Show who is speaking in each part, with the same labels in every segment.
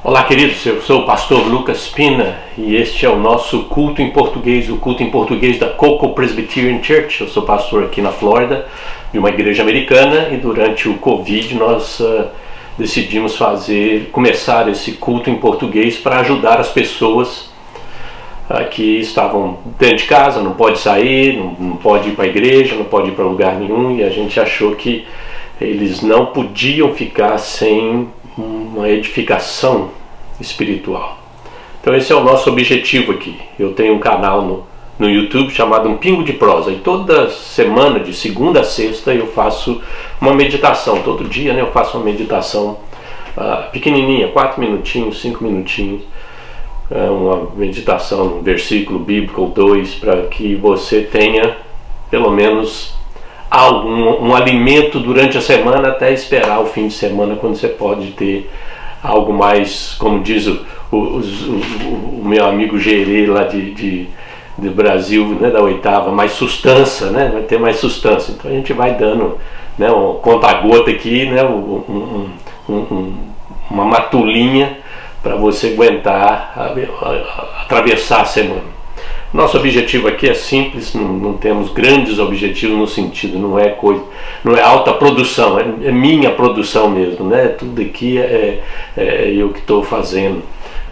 Speaker 1: Olá, queridos, eu sou o pastor Lucas Pina e este é o nosso culto em português, o culto em português da Cocoa Presbyterian Church. Eu sou pastor aqui na Flórida, de uma igreja americana, e durante o Covid nós decidimos começar esse culto em português para ajudar as pessoas que estavam dentro de casa, não pode sair, não pode ir para a igreja, não pode ir para lugar nenhum, e a gente achou que eles não podiam ficar sem uma edificação espiritual. Então esse é o nosso objetivo aqui. Eu tenho um canal no YouTube chamado Um Pingo de Prosa, e toda semana, de segunda a sexta, eu faço uma meditação. Todo dia, eu faço uma meditação pequenininha, 4 minutinhos, 5 minutinhos, uma meditação, um versículo bíblico ou 2, para que você tenha pelo menos um alimento durante a semana, até esperar o fim de semana, quando você pode ter algo mais, como diz o meu amigo Gerê lá do Brasil, da oitava, mais sustância, vai ter mais sustância. Então a gente vai dando um conta-gota aqui, uma matulinha para você aguentar atravessar a semana. Nosso objetivo aqui é simples, não temos grandes objetivos no sentido, não é alta produção, é minha produção mesmo, Tudo aqui é eu que estou fazendo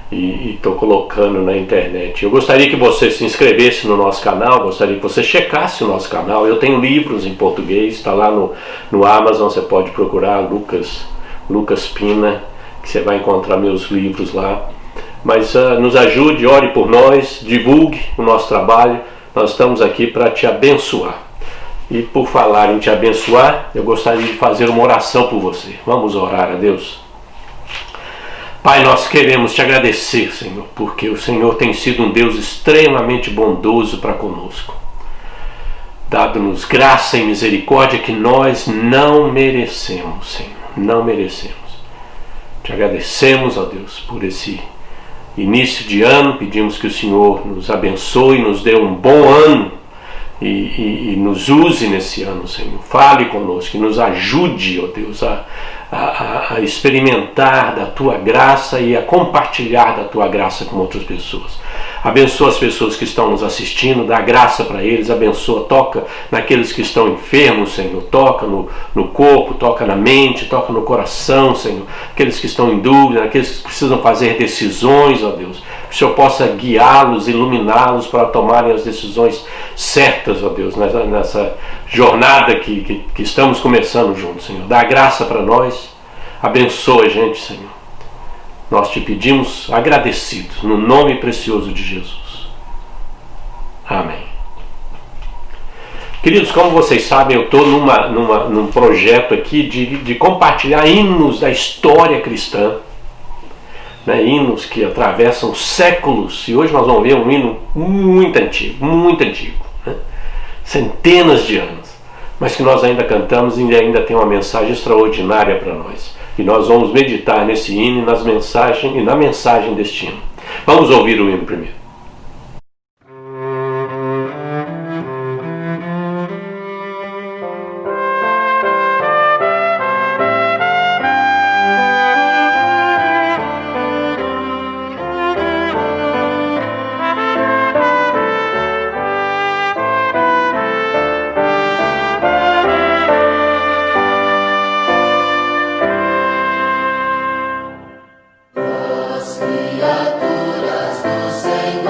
Speaker 1: e estou colocando na internet. Eu gostaria que você se inscrevesse no nosso canal, gostaria que você checasse o nosso canal. Eu tenho livros em português, está lá no Amazon, você pode procurar Lucas Pina, que você vai encontrar meus livros lá. Mas nos ajude, ore por nós, divulgue o nosso trabalho. Nós estamos aqui para te abençoar. E por falar em te abençoar, eu gostaria de fazer uma oração por você. Vamos orar a Deus. Pai, nós queremos te agradecer, Senhor, porque o Senhor tem sido um Deus extremamente bondoso para conosco, dado-nos graça e misericórdia que nós não merecemos, Senhor, não merecemos. Te agradecemos, ó Deus, por esse início de ano. Pedimos que o Senhor nos abençoe, nos dê um bom ano e nos use nesse ano, Senhor. Fale conosco, que nos ajude, ó Deus, a experimentar da Tua graça e a compartilhar da Tua graça com outras pessoas. Abençoa as pessoas que estão nos assistindo, dá graça para eles, abençoa, toca naqueles que estão enfermos, Senhor, toca no corpo, toca na mente, toca no coração, Senhor, aqueles que estão em dúvida, aqueles que precisam fazer decisões, ó Deus, que o Senhor possa guiá-los, iluminá-los para tomarem as decisões certas, ó Deus, nessa jornada que estamos começando juntos, Senhor. Dá graça para nós, abençoa a gente, Senhor. Nós te pedimos agradecidos, no nome precioso de Jesus. Amém. Queridos, como vocês sabem, eu estou num projeto aqui de compartilhar hinos da história cristã, hinos que atravessam séculos, e hoje nós vamos ver um hino muito antigo, centenas de anos, mas que nós ainda cantamos e ainda tem uma mensagem extraordinária para nós. E nós vamos meditar nesse hino e na mensagem deste hino. Vamos ouvir o hino primeiro.
Speaker 2: Criaturas do Senhor.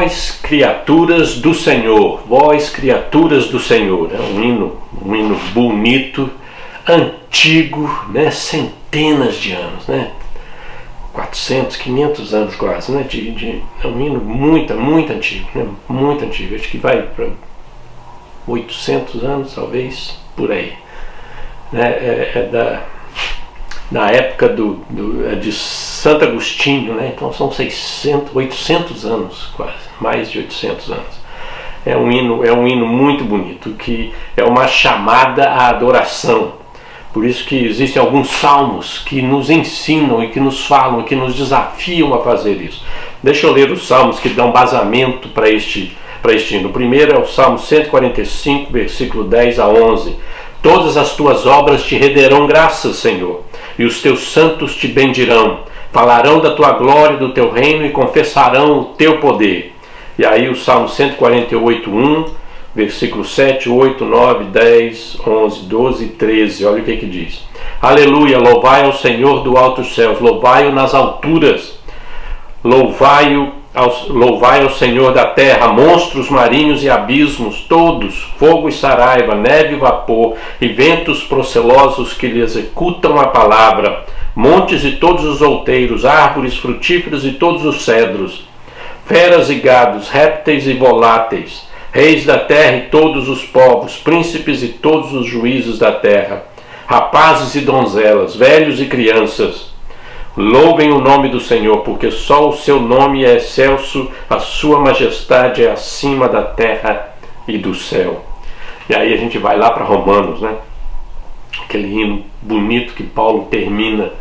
Speaker 1: Vós, criaturas do Senhor, vós, criaturas do Senhor. É um hino bonito, antigo, né? Centenas de anos, né? 400, 500 anos quase, né? É um hino muito antigo, né? Muito antigo, acho que vai para 800 anos, talvez, por aí. Né? Na época de Santo Agostinho, né? Então são 800 anos quase, mais de 800 anos. É um hino muito bonito, que é uma chamada à adoração. Por isso que existem alguns salmos que nos ensinam e que nos falam, que nos desafiam a fazer isso. Deixa eu ler os salmos que dão basamento para este hino. O primeiro é o Salmo 145, versículo 10 a 11. Todas as tuas obras te renderão graças, Senhor, e os teus santos te bendirão. Falarão da tua glória e do teu reino e confessarão o teu poder. E aí o Salmo 148, 1, versículo 7, 8, 9, 10, 11, 12 e 13. Olha o que diz. Aleluia, louvai ao Senhor do alto dos céus, louvai-o nas alturas, louvai ao Senhor da terra, monstros marinhos e abismos, todos, fogo e saraiva, neve e vapor, e ventos procelosos que lhe executam a palavra, montes e todos os outeiros, árvores frutíferas e todos os cedros, feras e gados, répteis e voláteis, reis da terra e todos os povos, príncipes e todos os juízes da terra, rapazes e donzelas, velhos e crianças, louvem o nome do Senhor, porque só o seu nome é excelso, a sua majestade é acima da terra e do céu. E aí a gente vai lá para Romanos, né? Aquele hino bonito que Paulo termina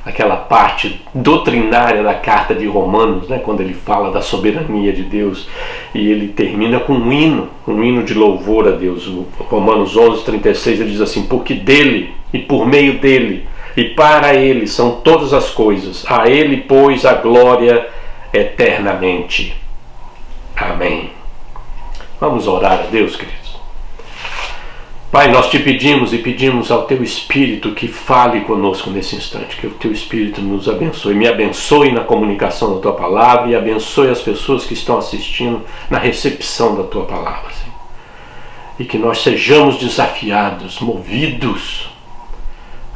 Speaker 1: aquela parte doutrinária da carta de Romanos, né? Quando ele fala da soberania de Deus, e ele termina com um hino de louvor a Deus. Romanos 11:36, ele diz assim: porque dele e por meio dele e para ele são todas as coisas, a ele, pois, a glória eternamente. Amém. Vamos orar a Deus, queridos. Pai, nós te pedimos e pedimos ao teu Espírito que fale conosco nesse instante, que o teu Espírito nos abençoe, me abençoe na comunicação da tua palavra e abençoe as pessoas que estão assistindo na recepção da tua palavra, Senhor. E que nós sejamos desafiados, movidos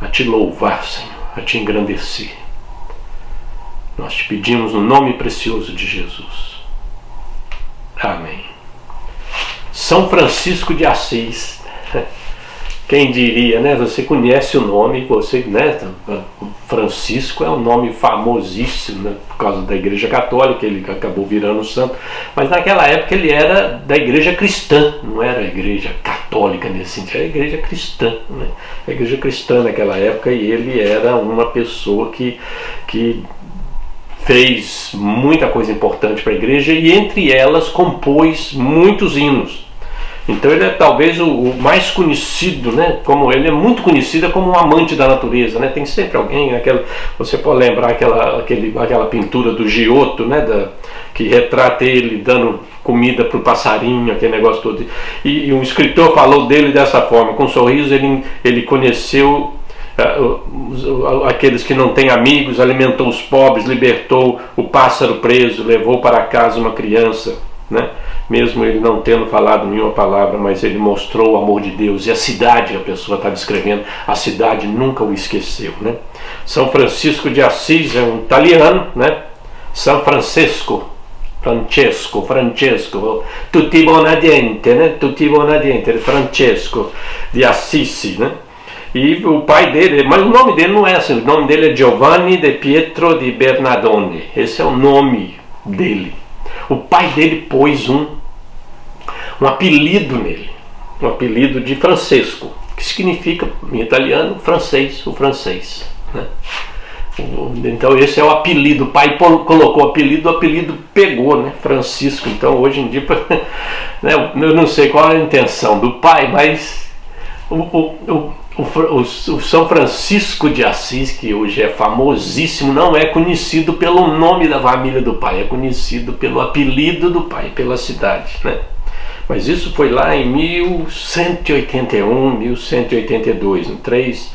Speaker 1: a te louvar, Senhor, a te engrandecer. Nós te pedimos no nome precioso de Jesus. Amém. São Francisco de Assis. Quem diria, né? Você conhece o nome, você, né? Francisco é um nome famosíssimo, né? Por causa da Igreja Católica, ele acabou virando santo. Mas naquela época ele era da Igreja Cristã, não era a Igreja Católica nesse sentido, era a Igreja Cristã, né? A Igreja Cristã naquela época, e ele era uma pessoa que fez muita coisa importante para a Igreja e entre elas compôs muitos hinos. Então ele é talvez o mais conhecido, né? Como ele é muito conhecido como um amante da natureza, né? Tem sempre alguém, você pode lembrar aquela pintura do Giotto, né? Que retrata ele dando comida para o passarinho, aquele negócio todo. E um escritor falou dele dessa forma: com um sorriso ele conheceu aqueles que não têm amigos, alimentou os pobres, libertou o pássaro preso, levou para casa uma criança, né? Mesmo ele não tendo falado nenhuma palavra, mas ele mostrou o amor de Deus. E a cidade, a pessoa está descrevendo, a cidade nunca o esqueceu, né? São Francisco de Assis é um italiano, né? São Francesco, tutti buonadiente, né? Tutti buonadiente, Francesco de Assisi, né? E o pai dele, mas o nome dele não é assim, o nome dele é Giovanni de Pietro di Bernardone, esse é o nome dele. O pai dele pôs um apelido nele, um apelido de Francesco, que significa em italiano francês, o francês, né? Então esse é o apelido, o pai colocou o apelido pegou, né? Francisco. Então hoje em dia, né, eu não sei qual é a intenção do pai, mas o São Francisco de Assis, que hoje é famosíssimo, não é conhecido pelo nome da família do pai, é conhecido pelo apelido do pai, pela cidade, né? Mas isso foi lá em 1181, 1182, no 3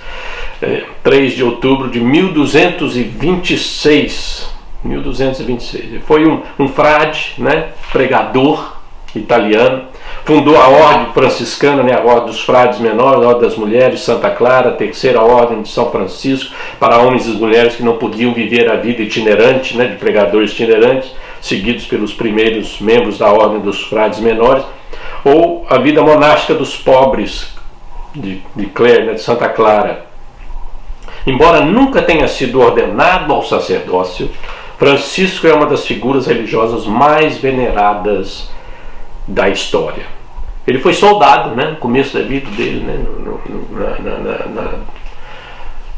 Speaker 1: de outubro de 1226, 1226. Ele foi um frade, né, pregador italiano, fundou a ordem franciscana, né, a ordem dos frades menores, a ordem das mulheres, Santa Clara, a terceira ordem de São Francisco, para homens e mulheres que não podiam viver a vida itinerante, né, de pregadores itinerantes, seguidos pelos primeiros membros da ordem dos frades menores, ou a vida monástica dos pobres de Clare, né, de Santa Clara. Embora nunca tenha sido ordenado ao sacerdócio, Francisco é uma das figuras religiosas mais veneradas da história. Ele foi soldado, né, no começo da vida dele, né,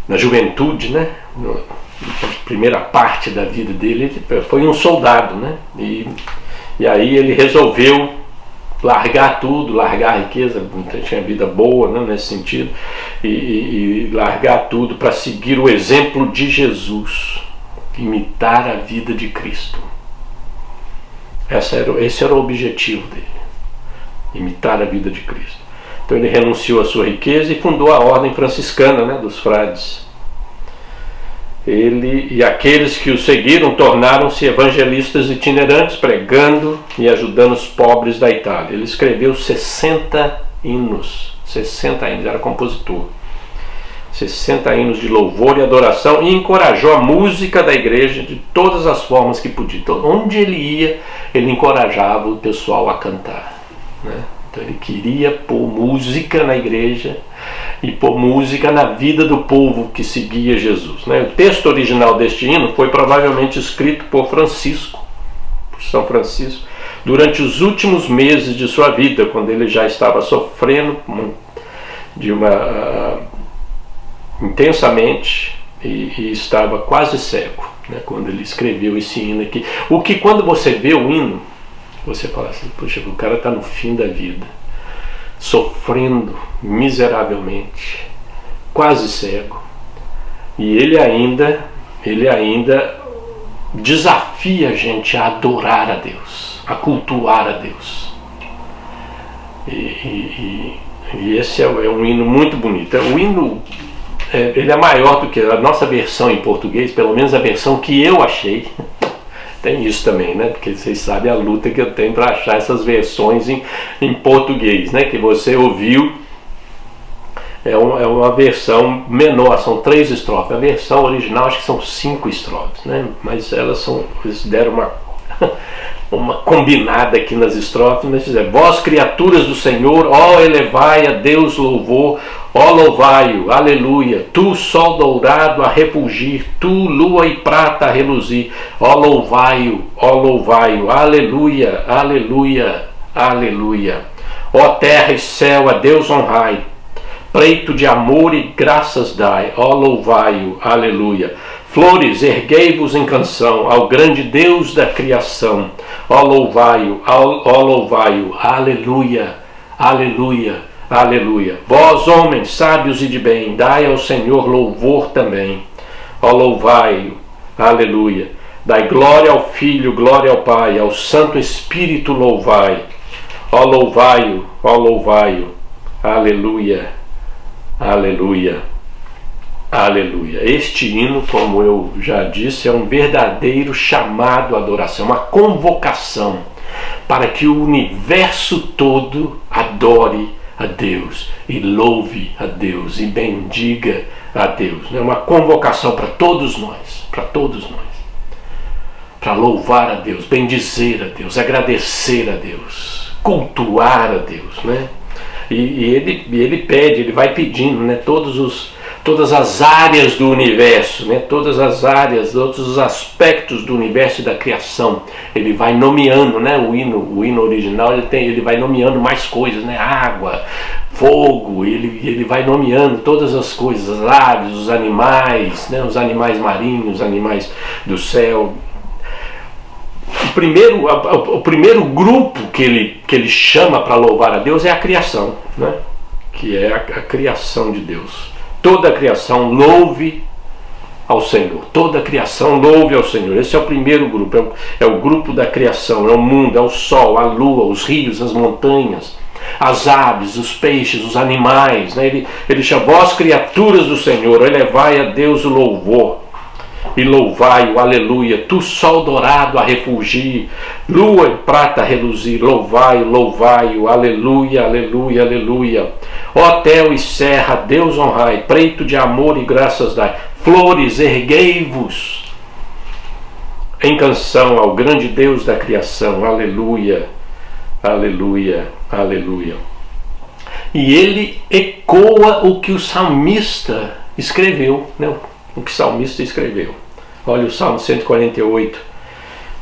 Speaker 1: na juventude, né, na primeira parte da vida dele, ele foi um soldado, né, e aí ele resolveu largar tudo, largar a riqueza, tinha vida boa, né, nesse sentido, e largar tudo para seguir o exemplo de Jesus, imitar a vida de Cristo. Esse era o objetivo dele, imitar a vida de Cristo. Então ele renunciou à sua riqueza e fundou a ordem franciscana, né, dos frades. Ele e aqueles que o seguiram tornaram-se evangelistas itinerantes, pregando e ajudando os pobres da Itália. Ele escreveu 60 hinos, era compositor. 60 hinos de louvor e adoração, e encorajou a música da igreja de todas as formas que podia. Então, onde ele ia, ele encorajava o pessoal a cantar, né? Então ele queria pôr música na igreja e pôr música na vida do povo que seguia Jesus, né? O texto original deste hino foi provavelmente escrito por São Francisco, durante os últimos meses de sua vida, quando ele já estava sofrendo intensamente e estava quase cego, né, quando ele escreveu esse hino aqui. O que, quando você vê o hino, você fala assim: puxa, o cara está no fim da vida, sofrendo miseravelmente, quase cego, e ele ainda desafia a gente a adorar a Deus, a cultuar a Deus. E esse é um hino muito bonito. O hino, ele é maior do que a nossa versão em português, pelo menos a versão que eu achei. Tem isso também, né? Porque vocês sabem a luta que eu tenho para achar essas versões em português, né? Que você ouviu, é uma versão menor, são 3 estrofes. A versão original acho que são 5 estrofes, né? Mas eles deram uma combinada aqui nas estrofes, mas dizer: vós criaturas do Senhor, ó elevai a Deus louvor, ó louvai-o, aleluia, tu sol dourado a refulgir, tu lua e prata a reluzir, ó louvai-o, aleluia, aleluia, aleluia. Ó terra e céu, a Deus honrai, pleito de amor e graças dai, ó louvai-o, aleluia. Flores, erguei-vos em canção ao grande Deus da criação, ó louvai-o, aleluia, aleluia, aleluia. Vós, homens sábios e de bem, dai ao Senhor louvor também, ó louvai-o, aleluia. Dai glória ao Filho, glória ao Pai, ao Santo Espírito louvai, ó louvai-o, aleluia, aleluia, aleluia. Este hino, como eu já disse, é um verdadeiro chamado à adoração, uma convocação para que o universo todo adore a Deus e louve a Deus e bendiga a Deus. É uma convocação para todos nós, para louvar a Deus, bendizer a Deus, agradecer a Deus, cultuar a Deus, né? E ele pede, ele vai pedindo, né, todas as áreas do universo, né, todas as áreas, todos os aspectos do universo e da criação. Ele vai nomeando, né, o hino original, ele vai nomeando mais coisas, né, água, fogo, ele vai nomeando todas as coisas, as aves, os animais, né, os animais marinhos, os animais do céu. O primeiro grupo que ele chama para louvar a Deus é a criação, né, que é a criação de Deus. Toda a criação louve ao Senhor. Toda a criação louve ao Senhor. Esse é o primeiro grupo. É o grupo da criação. É o mundo, é o sol, a lua, os rios, as montanhas, as aves, os peixes, os animais, né? Ele chama: vós criaturas do Senhor, elevai a Deus o louvor. e louvai-o, aleluia. Tu, sol dourado, a refulgir, lua e prata a reluzir, louvai-o, louvai-o, aleluia, aleluia, aleluia. Ó tel e serra, Deus honrai, preito de amor e graças dai, flores, erguei-vos em canção ao grande Deus da criação, aleluia, aleluia, aleluia. E ele ecoa o que o salmista escreveu, né? O que o salmista escreveu. Olha o Salmo 148,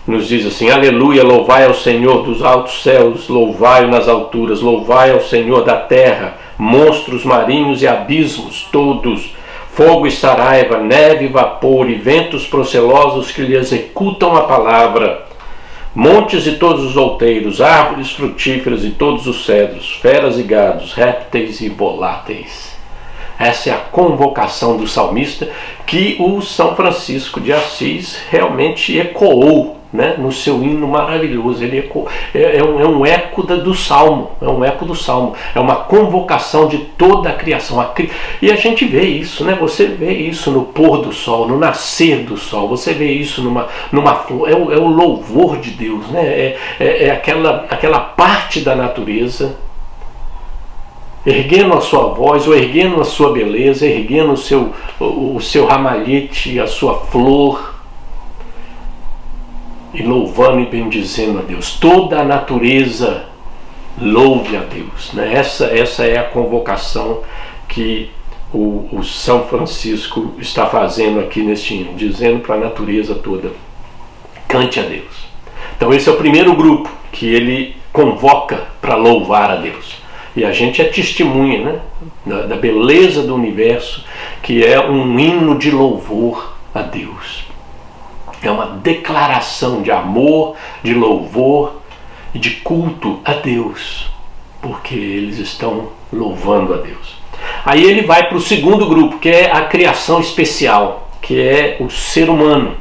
Speaker 1: nos diz assim: aleluia, louvai ao Senhor dos altos céus, louvai-o nas alturas, louvai ao Senhor da terra, monstros marinhos e abismos todos, fogo e saraiva, neve e vapor e ventos procelosos que lhe executam a palavra, montes e todos os outeiros, árvores frutíferas e todos os cedros, feras e gados, répteis e voláteis. Essa é a convocação do salmista que o São Francisco de Assis realmente ecoou, né, no seu hino maravilhoso. Ele ecoou, é um eco do Salmo, é um eco do Salmo, é uma convocação de toda a criação. E a gente vê isso, né? Você vê isso no pôr do sol, no nascer do sol, você vê isso numa flor, é o louvor de Deus, né? É aquela parte da natureza erguendo a sua voz, ou erguendo a sua beleza, erguendo o seu ramalhete, a sua flor, e louvando e bendizendo a Deus. Toda a natureza louve a Deus, né? Essa é a convocação que o São Francisco está fazendo aqui neste hino, dizendo para a natureza toda: cante a Deus. Então esse é o primeiro grupo que ele convoca para louvar a Deus. E a gente é testemunha, né, da beleza do universo, que é um hino de louvor a Deus. É uma declaração de amor, de louvor e de culto a Deus, porque eles estão louvando a Deus. Aí ele vai para o segundo grupo, que é a criação especial, que é o ser humano.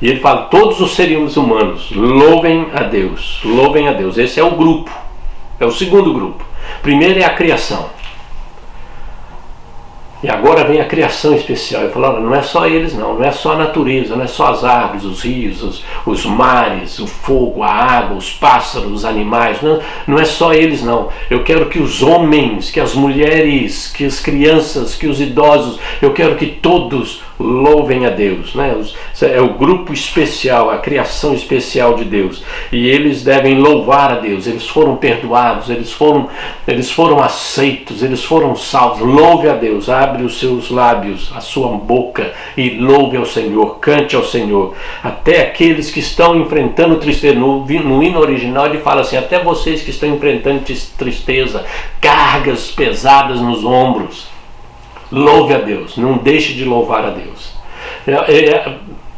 Speaker 1: E ele fala: todos os seres humanos louvem a Deus, louvem a Deus. Esse é o grupo. É o segundo grupo. Primeiro é a criação. E agora vem a criação especial. Eu falo: olha, não é só eles não é só a natureza, não é só as árvores, os rios, os mares, o fogo, a água, os pássaros, os animais, não é só eles não. Eu quero que os homens, que as mulheres, que as crianças, que os idosos, eu quero que todos louvem a Deus, né? É o grupo especial, a criação especial de Deus, e eles devem louvar a Deus. Eles foram perdoados, eles foram aceitos, eles foram salvos. Louve a Deus, abre os seus lábios, a sua boca, e louve ao Senhor, cante ao Senhor. Até aqueles que estão enfrentando tristeza, no hino original ele fala assim: até vocês que estão enfrentando tristeza, cargas pesadas nos ombros, louve a Deus, não deixe de louvar a Deus.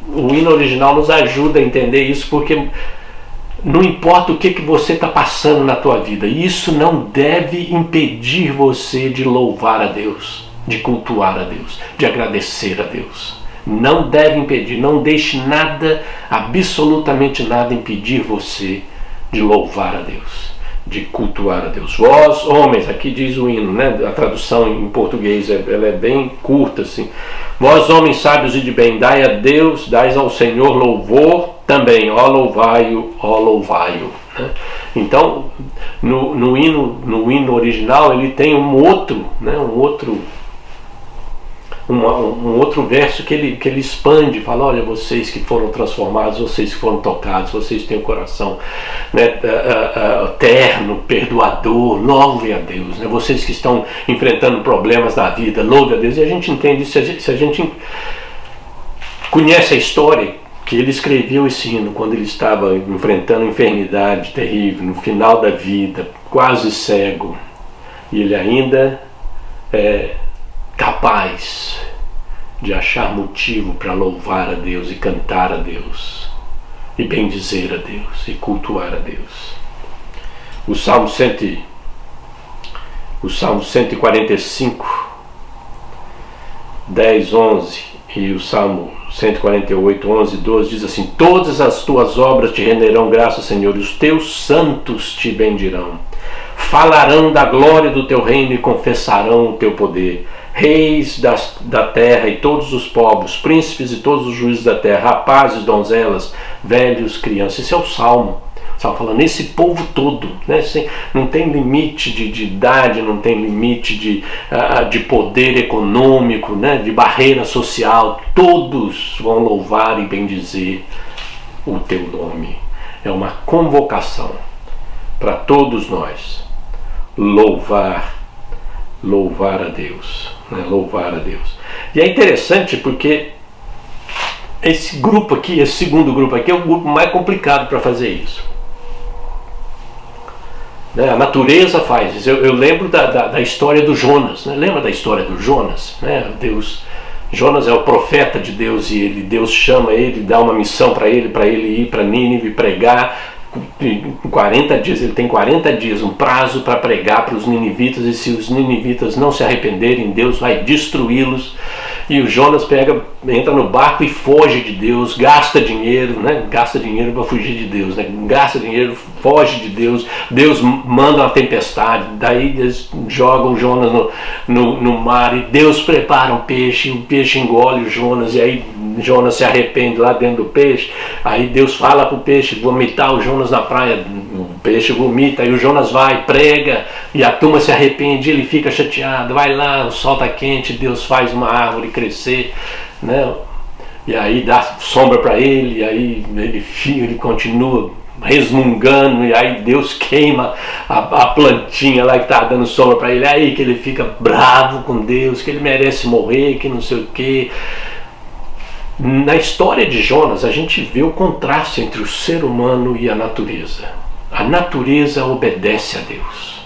Speaker 1: O hino original nos ajuda a entender isso, porque não importa o que você está passando na tua vida, isso não deve impedir você de louvar a Deus, de cultuar a Deus, de agradecer a Deus. Não deve impedir, não deixe nada, absolutamente nada, impedir você de louvar a Deus, de cultuar a Deus. Vós, homens, aqui diz o hino, né? A tradução em português ela é bem curta assim. Vós, homens sábios e de bem, dai a Deus, dais ao Senhor louvor também, ó louvai-o, ó louvai-o. Né? Então, no hino original ele tem um outro verso que ele expande, fala: olha, vocês que foram transformados, vocês que foram tocados, vocês têm o coração, né, terno, perdoador, louve a Deus, né? Vocês que estão enfrentando problemas da vida, louve a Deus. E a gente entende isso, se a gente conhece a história que ele escreveu esse hino quando ele estava enfrentando enfermidade terrível, no final da vida, quase cego, e ele ainda capaz de achar motivo para louvar a Deus e cantar a Deus e bendizer a Deus e cultuar a Deus. O Salmo 145, 10, 11 e o Salmo 148, 11 e 12 diz assim: todas as tuas obras te renderão graças, Senhor, e os teus santos te bendirão. Falarão da glória do teu reino e confessarão o teu poder. reis da terra e todos os povos, príncipes e todos os juízes da terra, rapazes, donzelas, velhos, crianças. Esse é o Salmo. Estava falando, esse povo todo, né? Não tem limite de idade, não tem limite de poder econômico, né? De barreira social. Todos vão louvar e bendizer o teu nome. É uma convocação para todos nós louvar a Deus, né? Louvar a Deus. E é interessante porque esse grupo aqui, esse segundo grupo aqui, é o grupo mais complicado para fazer isso. A natureza faz isso. Eu lembro da história do Jonas, né? Lembra da história do Jonas? Né? Jonas é o profeta de Deus e Deus chama ele, dá uma missão para ele ir para Nínive pregar. Em 40 dias, ele tem 40 dias, um prazo para pregar para os ninivitas, e se os ninivitas não se arrependerem, Deus vai destruí-los. E o Jonas entra no barco e foge de Deus, gasta dinheiro, né? Gasta dinheiro para fugir de Deus, né? Gasta dinheiro, foge de Deus. Deus manda uma tempestade, daí eles jogam Jonas no mar e Deus prepara um peixe, e o peixe engole o Jonas, e aí Jonas se arrepende lá dentro do peixe. Aí Deus fala para o peixe vomitar o Jonas na praia, o peixe vomita, aí o Jonas vai, prega, e a turma se arrepende, ele fica chateado, vai lá, o sol está quente, Deus faz uma árvore crescer, né? E aí dá sombra para ele, e aí ele continua resmungando, e aí Deus queima a plantinha lá que está dando sombra para ele, aí que ele fica bravo com Deus, que ele merece morrer, que não sei o que. Na história de Jonas, a gente vê o contraste entre o ser humano e a natureza. A natureza obedece a Deus.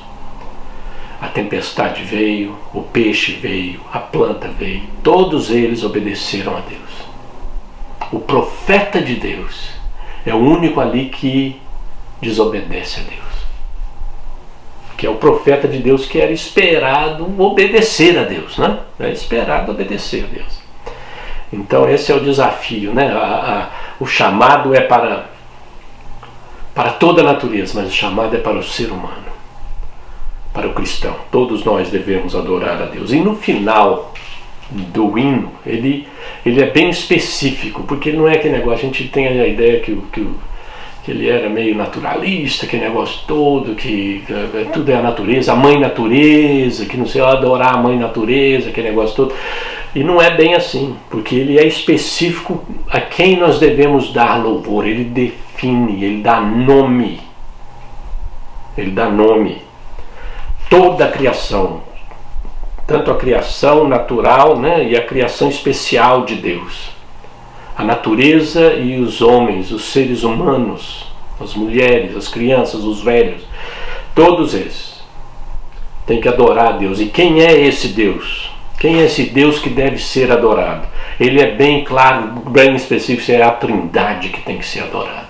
Speaker 1: A tempestade veio, o peixe veio, a planta veio. Todos eles obedeceram a Deus. O profeta de Deus é o único ali que desobedece a Deus. Que é o profeta de Deus que era esperado obedecer a Deus, né? É esperado obedecer a Deus. Então esse é o desafio, né? O chamado é para toda a natureza, mas o chamado é para o ser humano, para o cristão. Todos nós devemos adorar a Deus. E no final do hino, ele é bem específico, porque não é aquele negócio, a gente tem a ideia que ele era meio naturalista, aquele negócio todo, que tudo é a natureza, a mãe natureza, que não sei, adorar a mãe natureza, aquele negócio todo. E não é bem assim, porque ele é específico a quem nós devemos dar louvor. Ele define, ele dá nome. Ele dá nome. Toda a criação, tanto a criação natural, né, e a criação especial de Deus. A natureza e os homens, os seres humanos, as mulheres, as crianças, os velhos, todos eles têm que adorar a Deus. E quem é esse Deus? Quem é esse Deus que deve ser adorado? Ele é bem claro, bem específico, é a Trindade que tem que ser adorada.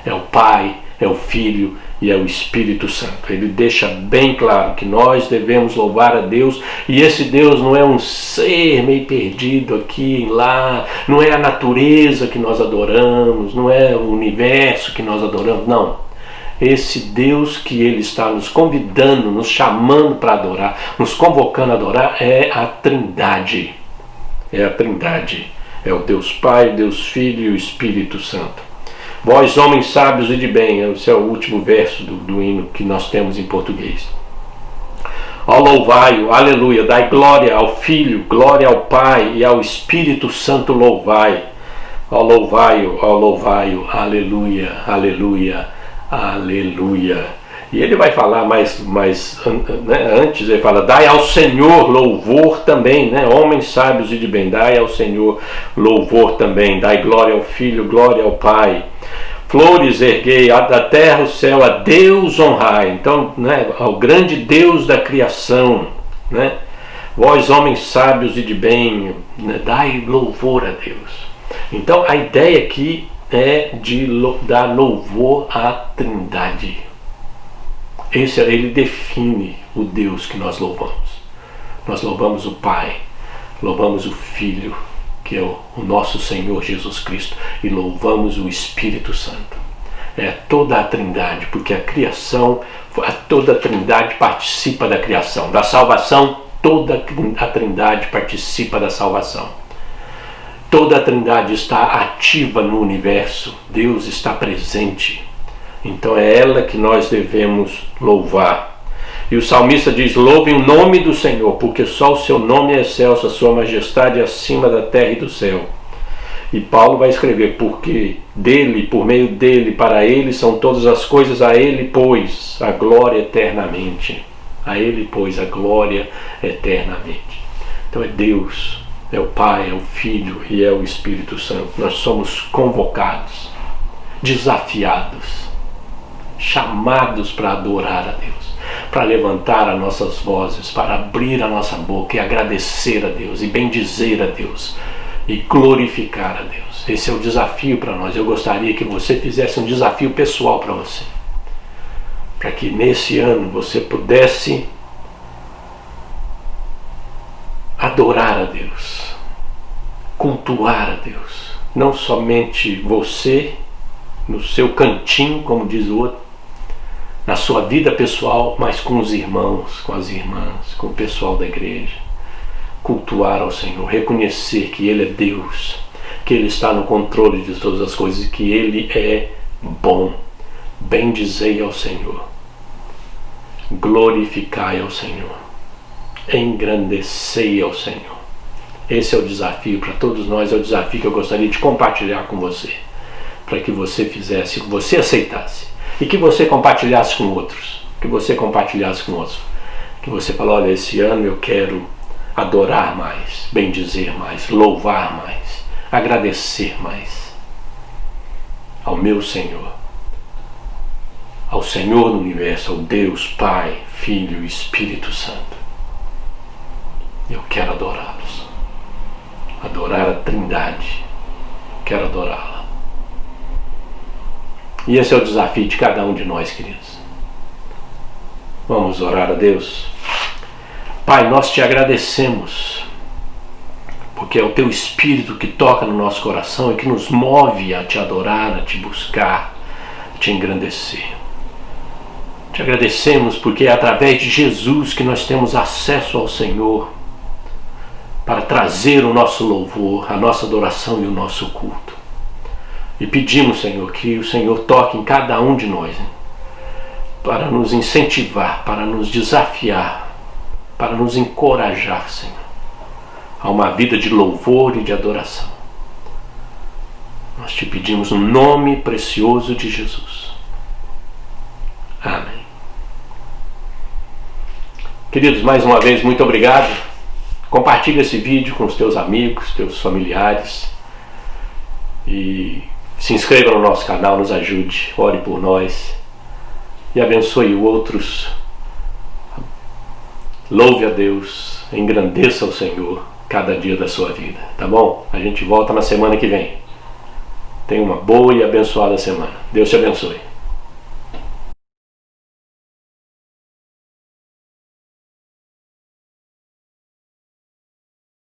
Speaker 1: É o Pai, é o Filho e é o Espírito Santo. Ele deixa bem claro que nós devemos louvar a Deus, e esse Deus não é um ser meio perdido aqui e lá, não é a natureza que nós adoramos, não é o universo que nós adoramos, não. Esse Deus que Ele está nos convidando, nos chamando para adorar, nos convocando a adorar, é a Trindade. É a Trindade. É o Deus Pai, o Deus Filho e o Espírito Santo. Vós, homens sábios e de bem, esse é o último verso do hino que nós temos em português. Ó louvai-o, aleluia, dai glória ao Filho, glória ao Pai e ao Espírito Santo louvai. Ó louvai-o, aleluia, aleluia. Aleluia. E ele vai falar mais né, antes, ele fala, dai ao Senhor louvor também, né? Homens sábios e de bem, dai ao Senhor louvor também, dai glória ao Filho, glória ao Pai. Flores erguei, da terra o céu, a Deus honrai. Então, né, ao grande Deus da criação, né? Vós, homens sábios e de bem, né, dai louvor a Deus. Então, a ideia aqui é de dar louvor à Trindade. Ele define o Deus que nós louvamos. Nós louvamos o Pai, louvamos o Filho, que é o nosso Senhor Jesus Cristo, e louvamos o Espírito Santo. É toda a Trindade, porque a criação, toda a Trindade participa da criação, da salvação toda a Trindade participa da salvação. Toda a Trindade está ativa no universo. Deus está presente. Então é ela que nós devemos louvar. E o salmista diz: louvem o nome do Senhor, porque só o seu nome é excelso, a sua majestade é acima da terra e do céu. E Paulo vai escrever: porque dele, por meio dele, para ele são todas as coisas, a ele, pois, a glória eternamente. A ele, pois, a glória eternamente. Então é Deus, é o Pai, é o Filho e é o Espírito Santo. Nós somos convocados, desafiados, chamados para adorar a Deus, para levantar as nossas vozes, para abrir a nossa boca e agradecer a Deus, e bendizer a Deus, e glorificar a Deus. Esse é o desafio para nós. Eu gostaria que você fizesse um desafio pessoal para você, para que nesse ano você pudesse adorar a Deus, cultuar a Deus, não somente você no seu cantinho, como diz o outro, na sua vida pessoal, mas com os irmãos, com as irmãs, com o pessoal da igreja. Cultuar ao Senhor, reconhecer que Ele é Deus, que Ele está no controle de todas as coisas, que Ele é bom. Bendizei ao Senhor, glorificai ao Senhor, engrandecei ao Senhor. Esse é o desafio para todos nós, é o desafio que eu gostaria de compartilhar com você, para que você fizesse, que você aceitasse, e que você compartilhasse com outros, que você falou: olha, esse ano eu quero adorar mais, bendizer mais, louvar mais, agradecer mais ao meu Senhor, ao Senhor do universo, ao Deus Pai, Filho e Espírito Santo. Eu quero adorá-los, adorar a Trindade, quero adorá-la. E esse é o desafio de cada um de nós, queridos. Vamos orar a Deus. Pai, nós te agradecemos, porque é o teu Espírito que toca no nosso coração e que nos move a te adorar, a te buscar, a te engrandecer. Te agradecemos porque é através de Jesus que nós temos acesso ao Senhor para trazer o nosso louvor, a nossa adoração e o nosso culto. E pedimos, Senhor, que o Senhor toque em cada um de nós, né, para nos incentivar, para nos desafiar, para nos encorajar, Senhor, a uma vida de louvor e de adoração. Nós te pedimos no nome precioso de Jesus. Amém. Queridos, mais uma vez, muito obrigado. Compartilhe esse vídeo com os teus amigos, teus familiares. E se inscreva no nosso canal, nos ajude, ore por nós e abençoe outros. Louve a Deus, engrandeça o Senhor cada dia da sua vida, tá bom? A gente volta na semana que vem. Tenha uma boa e abençoada semana. Deus te abençoe.